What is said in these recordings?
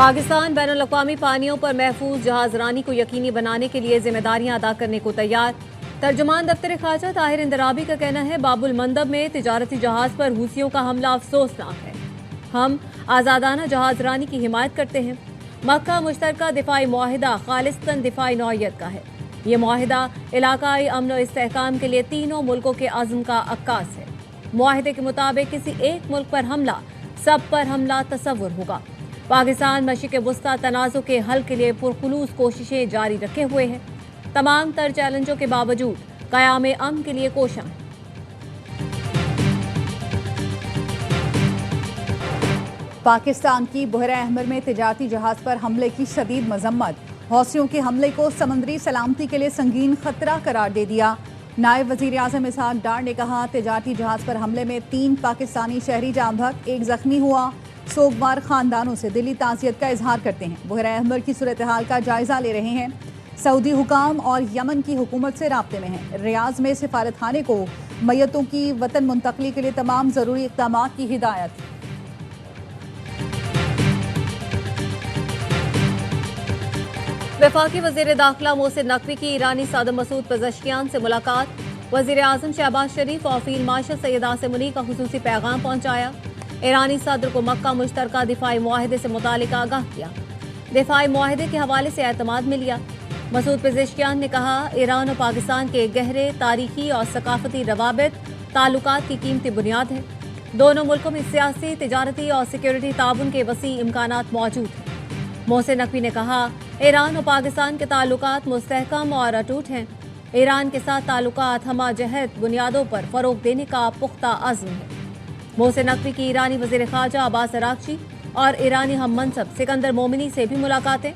पाकिस्तान बैनुल-अक़वामी पानियों पर महफूज जहाजरानी को यकीनी बनाने के लिए जिम्मेदारियां अदा करने को तैयार। तर्जुमान दफ्तर ख़ारजा ताहिर इंदराबी का कहना है, बाबुल मंदब में तिजारती जहाज पर हूसियों का हमला अफसोसनाक है। हम आज़ादाना जहाजरानी की हिमायत करते हैं। मक्का मुश्तरका दिफाई मुआहिदा खालिस्तन दिफाई नौइयत का है। ये मुआहिदा इलाकाई अमन और इस्तेहकाम के लिए तीनों मुल्कों के अज़्म का अक्कास है। मुआहिदे के मुताबिक किसी एक मुल्क पर हमला सब पर हमला तस्वुर होगा। पाकिस्तान मशरिक़ वुस्ता तनाज़ुर के हल के लिए पुरखुलूस कोशिशें जारी रखे हुए है। तमाम तर चैलेंजों के बावजूद क़याम अमन के लिए कोशां है। पाकिस्तान की बहर अहमर में तिजारती जहाज पर हमले की शदीद मजम्मत। हौसियों के हमले को समुद्री सलामती के लिए संगीन खतरा करार दे दिया। नायब वज़ीर आज़म इसहाक डार ने कहा, तिजारती जहाज पर हमले में 3 पाकिस्तानी शहरी जाँ बहक, 1 जख्मी हुआ। सोगवार खानदानों से दिली ताज़ियत का इजहार करते हैं। बहर अहमर की सूरत हाल का जायजा ले रहे हैं। सऊदी हुकाम और यमन की हुकूमत से राब्ते में हैं। रियाज में सिफारत खाने को मैयतों की वतन मुंतकली के लिए तमाम ज़रूरी इक़दाम की हिदायत। वफाकी वज़ीर दाखिला मोहसिन नकवी की ईरानी सदर मसूद पेज़ेश्कियान से मुलाकात। वज़ीर आज़म शहबाज शरीफ और फील्ड मार्शल सैयद आसिम मुनीर का खुसूसी पैगाम पहुँचाया। ईरानी सदर को मक्का मुश्तरका दिफाई मुआहिदे से मुतालिक आगाह किया। दिफाई मुआहिदे के हवाले से एतमाद मिल लिया। मसूद पेज़ेश्कियान ने कहा, ईरान और पाकिस्तान के गहरे तारीखी और सकाफती रवाबित ताल्लुकात की कीमती बुनियाद है। दोनों मुल्कों में सियासी, तिजारती और सिक्योरिटी ताउन के वसी इम्कानात मौजूद हैं। मोहसिन नकवी ने कहा, ईरान और पाकिस्तान के ताल्लुकात मुस्तहकम और अटूट हैं। ईरान के साथ ताल्लुकात हमा जहत बुनियादों पर फ़रोग देने का पुख्ता अज़्म है। मोहसिन नकवी की ईरानी वज़ीर ख़ारजा अब्बास अराग़ची और ईरानी हम मनसब सिकंदर मोमिनी से भी मुलाकातें।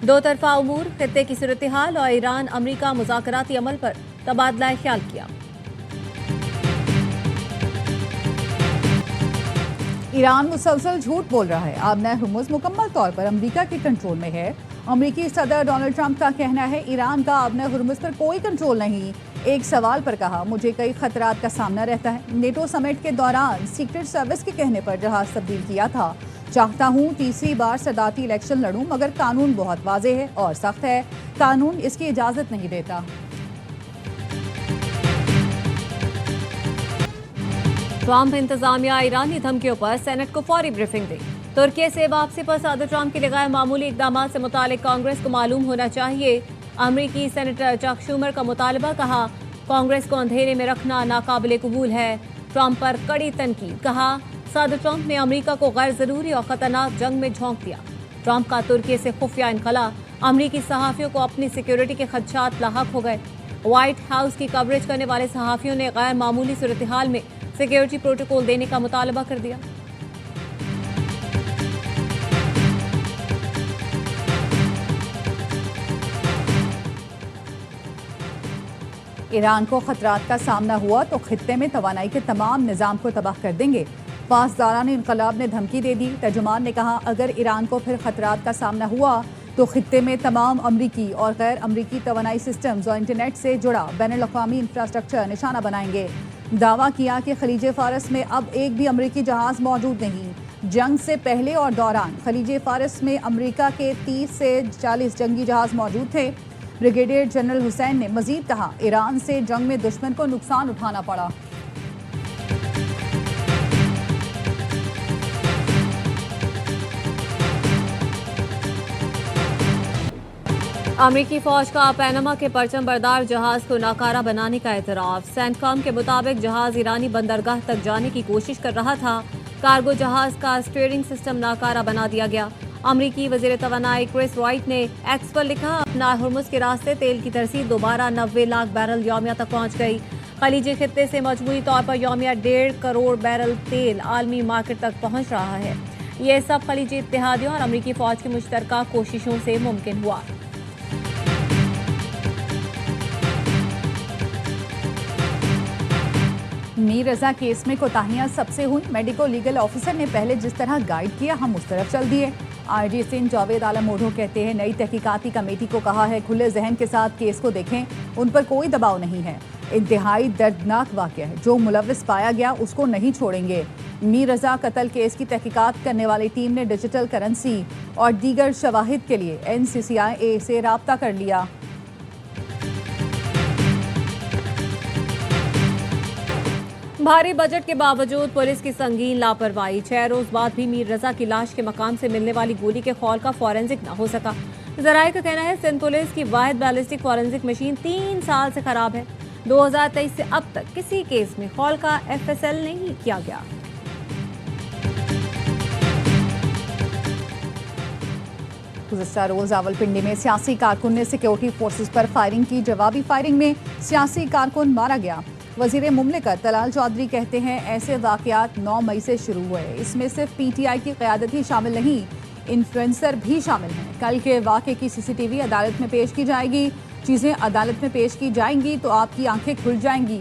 दो तरफ़ा उमूर, खित्ते की सूरत हाल और ईरान अमरीका मुज़ाकराती अमल पर तबादला ख्याल किया। ईरान मुसलसल झूठ बोल रहा है। आबना हुर्मुज़ मुकम्मल तौर पर अमरीका के कंट्रोल में है। अमरीकी सदर डोनाल्ड ट्रंप का कहना है, ईरान का आबना हुर्मुज़ पर कोई कंट्रोल नहीं। एक सवाल पर कहा, मुझे कई खतरात का सामना रहता है। नेटो समिट के दौरान सीक्रेट सर्विस के कहने पर जहाज तब्दील किया था। चाहता हूँ तीसरी बार सदारती इलेक्शन लड़ूं, मगर कानून बहुत वाज़ेह है और सख्त है। कानून इसकी इजाज़त नहीं देता। ट्रंप इंतजामिया ईरानी धमकियों पर सेनेट को फौरी ब्रीफिंग दी। तुर्की से वापसी पर सदर ट्रंप के लिए गैर मामूली इकदाम से मुतालिक कांग्रेस को मालूम होना चाहिए। अमरीकी सेनेटर चक शूमर का मुतालबा, कहा, कांग्रेस को अंधेरे में रखना नाकाबिले कबूल है। ट्रंप पर कड़ी तनकीद, कहा, सदर ट्रंप ने अमरीका को गैर जरूरी और खतरनाक जंग में झोंक दिया। ट्रंप का तुर्की से खुफिया इनखला, अमरीकी सहाफ़ियों को अपनी सिक्योरिटी के खदशात लाहक हो गए। व्हाइट हाउस की कवरेज करने वाले सहाफ़ियों ने गैर मामूली सूरत हाल में सिक्योरिटी प्रोटोकॉल देने का मुतालबा कर दिया। ईरान को खतरात का सामना हुआ तो खित्ते में तवानाई के तमाम निज़ाम को तबाह कर देंगे। पासदारान इनकलाब ने धमकी दे दी। तर्जुमान ने कहा, अगर ईरान को फिर खतरात का सामना हुआ तो खित्ते में तमाम अमरीकी और गैर अमरीकी तवानाई सिस्टम्स और इंटरनेट से जुड़ा बैनुल-अक़वामी इंफ्रास्ट्रक्चर निशाना बनाएंगे। दावा किया कि खलीज फ़ारस में अब एक भी अमरीकी जहाज़ मौजूद नहीं। जंग से पहले और दौरान खलीज फ़ारस में अमरीका के 30 से 40 जंगी जहाज़ मौजूद थे। ब्रिगेडियर जनरल हुसैन ने मजीद कहा, ईरान से जंग में दुश्मन को नुकसान उठाना पड़ा। अमरीकी फौज का पैनामा के परचम बरदार जहाज को नाकारा बनाने का एतराफ़। सेंटकॉम के मुताबिक जहाज ईरानी बंदरगाह तक जाने की कोशिश कर रहा था। कार्गो जहाज का स्टीयरिंग सिस्टम नाकारा बना दिया गया। अमरीकी वज़ीर तवानाई क्रिस रॉइट ने एक्स पर लिखा, अपना हुर्मुज़ के रास्ते तेल की तरसीद दोबारा 90 लाख बैरल यौमिया तक पहुँच गई। खलीजी खित्ते से मजमूई तौर पर यौमिया 1.5 करोड़ बैरल तेल आलमी मार्केट तक पहुँच रहा है। ये सब खलीजी इत्तेहादियों और अमरीकी फ़ौज की मुश्तरका कोशिशों से मुमकिन हुआ। मीर रजा केस में कोताहियां सबसे हुई। मेडिको लीगल ऑफिसर ने पहले जिस तरह गाइड किया, हम उस तरफ चल दिए। आईजी सिंध जावेद आलम ओढ़ो कहते हैं, नई तहकीकाती कमेटी को कहा है खुले जहन के साथ केस को देखें, उन पर कोई दबाव नहीं है। इंतहाई दर्दनाक वाक़या है। जो मुलविस पाया गया उसको नहीं छोड़ेंगे। मीर रजा कत्ल केस की तहकीकात करने वाली टीम ने डिजिटल करेंसी और दीगर शवाहिद के लिए NCCIA से राब्ता कर लिया। भारी बजट के बावजूद पुलिस की संगीन लापरवाही। 6 रोज बाद भी मीर रजा की लाश के मकाम से मिलने वाली गोली के खौल का फॉरेंसिक न हो सका। जराये का कहना है सिंध पुलिस की वाहिद बैलिस्टिक फॉरेंसिक मशीन 3 साल से खराब है। 2023 से अब तक किसी केस में खौल का FSL नहीं किया गया। गुज़श्ता रोज रावलपिंडी में सियासी कारकुन ने सिक्योरिटी फोर्सेस पर फायरिंग की। जवाबी फायरिंग में सियासी कारकुन मारा गया। वजीर मुमलिकत तलाल चौधरी कहते हैं ऐसे वाक़यात 9 मई से शुरू हुए। इसमें सिर्फ PTI की क़यादत ही शामिल नहीं, इन्फ्लुएंसर भी शामिल हैं। कल के वाक़े की CCTV अदालत में पेश की जाएगी। चीज़ें अदालत में पेश की जाएंगी तो आपकी आंखें खुल जाएंगी।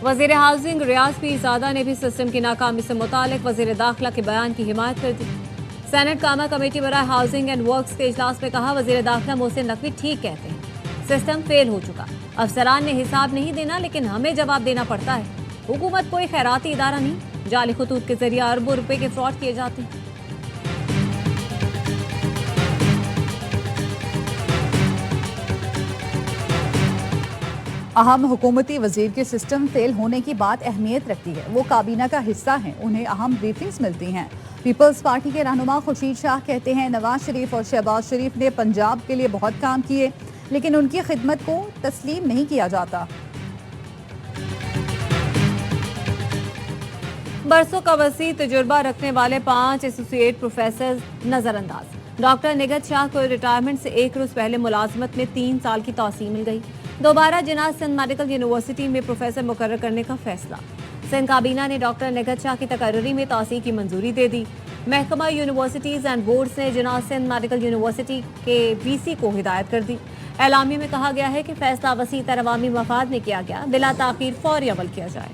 वज़ीर हाउसिंग रियाज पीरज़ादा ने भी सिस्टम की नाकामी से मुतालिक वज़ीर दाखिला के बयान की हिमायत कर दी। सेनेट कामा कमेटी बराए हाउसिंग एंड वर्क्स के इजलास में कहा वज़ीर दाखिला मोहसिन नकवी ठीक कहते हैं, सिस्टम फेल हो चुका। अफसरान ने हिसाब नहीं देना लेकिन हमें जवाब देना पड़ता है। हुकूमत कोई खैराती इदारा नहीं, जाली खतूत के जरिए अरबों रुपए के फ्रॉड किए जाते हैं। अहम हुकूमती वजीर के सिस्टम फेल होने की बात अहमियत रखती है। वो काबीना का हिस्सा हैं, उन्हें अहम ब्रीफिंग्स मिलती हैं। पीपल्स पार्टी के रहनुमा खुर्शीद शाह कहते हैं नवाज शरीफ और शहबाज शरीफ ने पंजाब के लिए बहुत काम किए लेकिन उनकी खिदमत को तस्लीम नहीं किया जाता। बरसों का वसी तजुर्बा रखने वाले 5 एसोसिएट प्रोफेसर नजरअंदाज। डॉक्टर निगत शाह को रिटायरमेंट से 1 रोज पहले मुलाजमत में 3 साल की तौसीह मिल गई। दोबारा जिनात सिंध मेडिकल यूनिवर्सिटी में प्रोफेसर मुकर्रर करने का फैसला। सिंध काबीना ने डॉक्टर निगत शाह की तकर्री में तौसीह की मंजूरी दे दी। महकमा यूनिवर्सिटीज एंड बोर्ड्स ने जिनात सिंध मेडिकल यूनिवर्सिटी के VC को हिदायत कर दी। एलामी में कहा गया है कि फैसला वसी तर अवामी मफाद में किया गया, बिला ताखीर फौरी अमल किया जाए।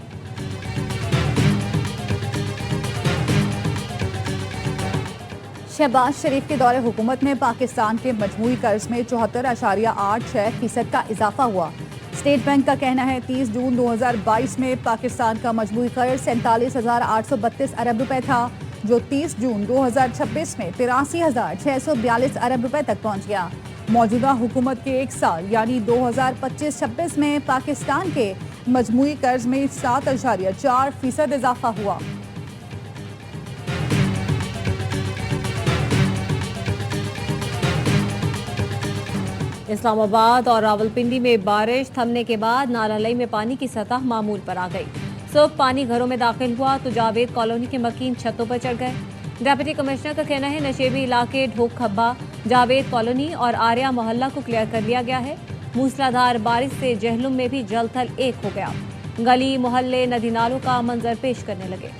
शहबाज शरीफ के दौरे हुकूमत में पाकिस्तान के मजमूई कर्ज में 74.86% का इजाफा हुआ। स्टेट बैंक का कहना है 30 जून 2022 में पाकिस्तान का मजमूई कर्ज 47,832 अरब रुपए था, जो 30 जून 2026 में 83,642 अरब रुपए तक पहुंच गया। मौजूदा हुकूमत के 1 साल यानी 2025-26 में पाकिस्तान के मजमूई कर्ज में 7.4% इजाफा हुआ। इस्लामाबाद और रावलपिंडी में बारिश थमने के बाद नालालई में पानी की सतह मामूल पर आ गई। सुबह पानी घरों में दाखिल हुआ तो जावेद कॉलोनी के मकीन छतों पर चढ़ गए। डिप्टी कमिश्नर का कहना है नशेबी इलाके ढोक खब्बा, जावेद कॉलोनी और आर्या मोहल्ला को क्लियर कर लिया गया है। मूसलाधार बारिश से जहलुम में भी जल थल एक हो गया। गली मोहल्ले नदी नालों का मंजर पेश करने लगे।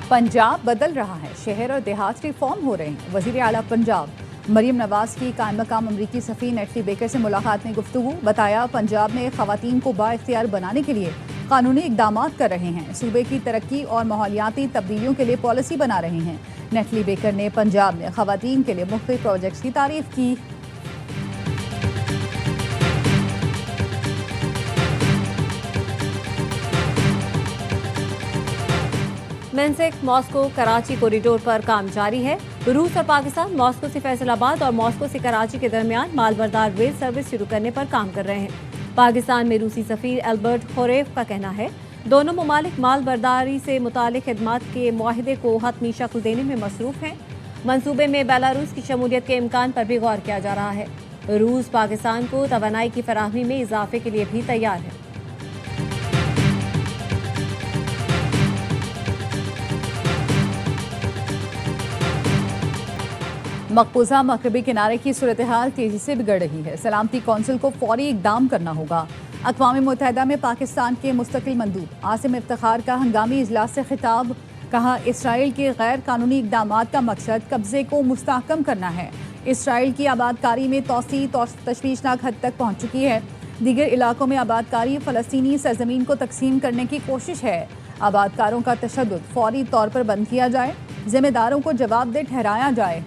पंजाब बदल रहा है, शहर और देहात रिफॉर्म हो रहे हैं। वजीर आला पंजाब मरियम नवाज की कायम मकाम अमरीकी सफ़ी नेटली बेकर से मुलाकात में गुफ्तगू। बताया पंजाब में ख़वातीन को बाइख्तियार बनाने के लिए कानूनी इकदाम कर रहे हैं। सूबे की तरक्की और माहौलियाती तब्दीलियों के लिए पॉलिसी बना रहे हैं। नेटली बेकर ने पंजाब में ख़वातीन के लिए मुख्तलिफ प्रोजेक्ट्स की तारीफ की। मिन्स्क मॉस्को कराची कॉरिडोर पर काम जारी है। रूस और पाकिस्तान मॉस्को से फैसलाबाद और मॉस्को से कराची के दरमियान मालबरदार रेल सर्विस शुरू करने पर काम कर रहे हैं। पाकिस्तान में रूसी सफीर एल्बर्ट खोरेफ का कहना है दोनों ममालिक मालबरदारी से मुतालिक खिदमात के मुआहिदे को हतमी शक्ल देने में मसरूफ हैं। मंसूबे में बेलारूस की शमूलियत के इम्कान पर भी गौर किया जा रहा है। रूस पाकिस्तान को तवानाई की फराहमी में इजाफे के लिए भी तैयार है। मकबूजा मगरबी किनारे की सूरत हाल तेजी से बिगड़ रही है। सलामती कौंसिल को फौरी इकदाम करना होगा। अक़वाम मुत्तहिदा में पाकिस्तान के मुस्तकिल मंदूब आसिम इफ्तिखार का हंगामी इजलास से खिताब। कहा इसराइल के गैर कानूनी इकदामात का मकसद कब्जे को मुस्तहकम करना है। इसराइल की आबादकारी में तौसी तशवीशनाक हद तक पहुँच चुकी है। दीगर इलाकों में आबादकारी फ़लस्तीनी सरजमीन को तकसीम करने की कोशिश है। आबादकारों का तशद्दुद फौरी तौर पर बंद किया जाए, जिम्मेदारों को जवाबदेह ठहराया जाए।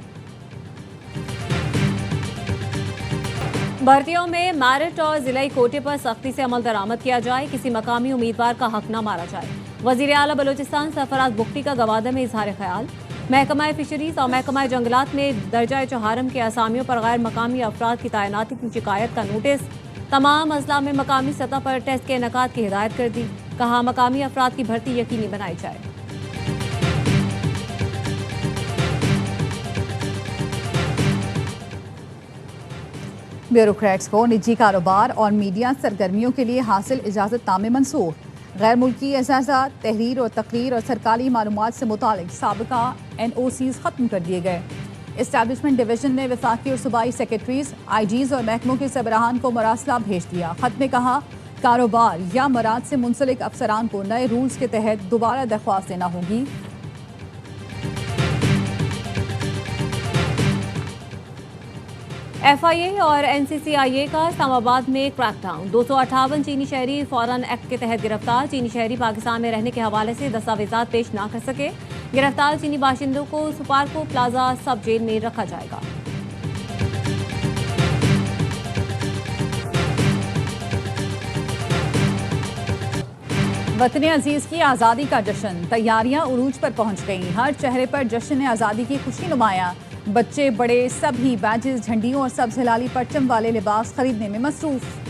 भर्तियों में मेरिट और जिलाई कोटे पर सख्ती से अमल दरामद किया जाए, किसी मकामी उम्मीदवार का हक न मारा जाए। वजीर आला बलोचिस्तान सरफराज बुख्ती का गवादर में इजहार ख्याल। महकमा फिशरीज और महकमा जंगलात में दर्जा चहारम के असामियों पर गैर मकामी अफराद की तैनाती की शिकायत का नोटिस। तमाम अजला में मकामी सतह पर टेस्ट के इनेकाद की हिदायत कर दी। कहा मकामी अफराद की भर्ती यकीनी बनाई जाए। ब्यूरोक्रेट्स को निजी कारोबार और मीडिया सरगर्मियों के लिए हासिल इजाज़तनामे मंसूख। गैर मुल्की एजाज़ात, तहरीर और तकरीर और सरकारी मालूमात से मुतालिक साबिका NOCs ख़त्म कर दिए गए। इस्टेब्लिशमेंट डिवीज़न ने वफाकी और सूबाई सेक्रेटरीज, IGs और महकमों के सरबराहान को मरासला भेज दिया। ख़त में कहा कारोबार या मराद से मुंसलिक अफसरान को नए रूल्स के तहत दोबारा दरख्वास्त देना होगी। FIA और NCCIA का इस्लामाबाद में क्रैकडाउन। 258 चीनी शहरी फॉरेन एक्ट के तहत गिरफ्तार। चीनी शहरी पाकिस्तान में रहने के हवाले से दस्तावेजात पेश ना कर सके। गिरफ्तार चीनी बाशिंदों को सुपारको प्लाजा सब जेल में रखा जाएगा। वतन अजीज़ की आज़ादी का जश्न, तैयारियां उरूज पर पहुंच गईं। हर चेहरे पर जश्न आज़ादी की खुशी नुमाया। बच्चे बड़े सभी बैजेस, झंडियों और सब्ज़ हिलाली परचम वाले लिबास खरीदने में मसरूफ।